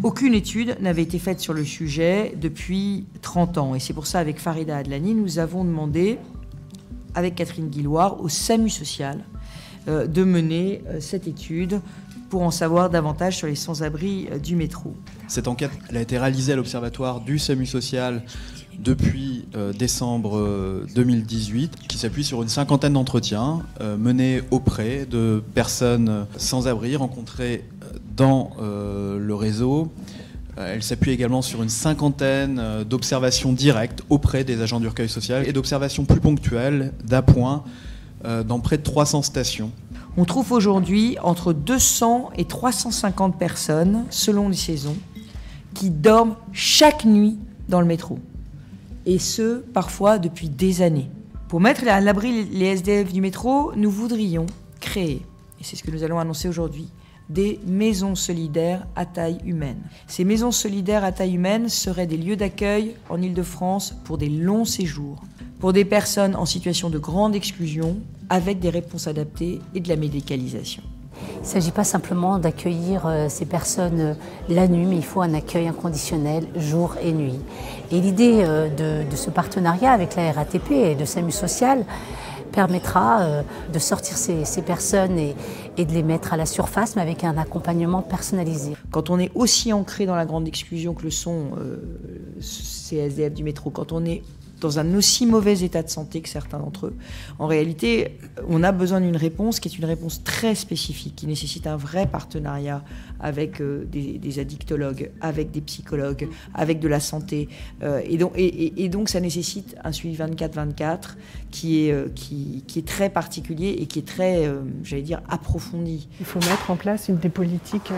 Aucune étude n'avait été faite sur le sujet depuis 30 ans. Et c'est pour ça, avec Farida Adlani, nous avons demandé, avec Catherine Guillouard, au SAMU social, de mener cette étude pour en savoir davantage sur les sans-abri du métro. Cette enquête elle a été réalisée à l'Observatoire du SAMU social depuis décembre 2018, qui s'appuie sur une cinquantaine d'entretiens menés auprès de personnes sans-abri rencontrées dans le réseau. Elle s'appuie également sur une cinquantaine d'observations directes auprès des agents du recueil social et d'observations plus ponctuelles d'appoint dans près de 300 stations. On trouve aujourd'hui entre 200 et 350 personnes, selon les saisons, qui dorment chaque nuit dans le métro. Et ce, parfois depuis des années. Pour mettre à l'abri les SDF du métro, nous voudrions créer, et c'est ce que nous allons annoncer aujourd'hui, des maisons solidaires à taille humaine. Ces maisons solidaires à taille humaine seraient des lieux d'accueil en Île-de-France pour des longs séjours, pour des personnes en situation de grande exclusion, avec des réponses adaptées et de la médicalisation. Il ne s'agit pas simplement d'accueillir ces personnes la nuit, mais il faut un accueil inconditionnel jour et nuit. Et l'idée de ce partenariat avec la RATP et de SAMU Social permettra de sortir ces personnes et de les mettre à la surface, mais avec un accompagnement personnalisé. Quand on est aussi ancré dans la grande exclusion que le sont ces SDF du métro, quand on est dans un aussi mauvais état de santé que certains d'entre eux, en réalité, on a besoin d'une réponse qui est une réponse très spécifique, qui nécessite un vrai partenariat avec des addictologues, avec des psychologues, avec de la santé. Et donc, ça nécessite un suivi 24/24 qui est très particulier et qui est très, j'allais dire, approfondi. Il faut mettre en place des politiques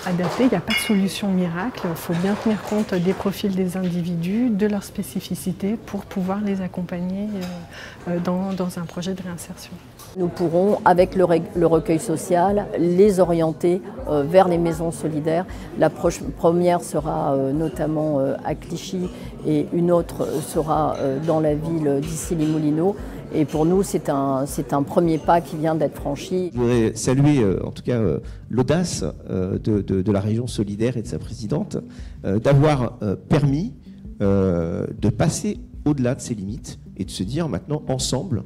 adaptées. Il n'y a pas de solution miracle. Il faut bien tenir compte des profils des individus, de leurs spécificités pour pouvoir les accompagner dans un projet de réinsertion. Nous pourrons, avec le recueil social, les orienter vers les maisons solidaires. La première sera notamment à Clichy et une autre sera dans la ville d'Issy-les-Moulineaux. Et pour nous, c'est un premier pas qui vient d'être franchi. Je voudrais saluer en tout cas l'audace de la région solidaire et de sa présidente d'avoir permis de passer au-delà de ses limites et de se dire maintenant ensemble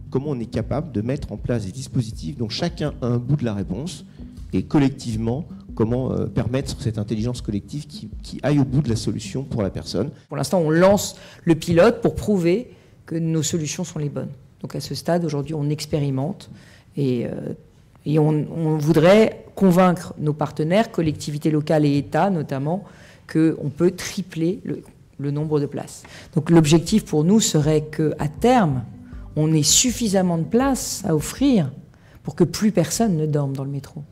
comment on est capable de mettre en place des dispositifs dont chacun a un bout de la réponse et collectivement comment permettre cette intelligence collective qui aille au bout de la solution pour la personne. Pour l'instant, on lance le pilote pour prouver que nos solutions sont les bonnes. Donc à ce stade, aujourd'hui, on expérimente et on voudrait convaincre nos partenaires, collectivités locales et États notamment, qu'on peut tripler le nombre de places. Donc l'objectif pour nous serait qu'à terme, on ait suffisamment de places à offrir pour que plus personne ne dorme dans le métro.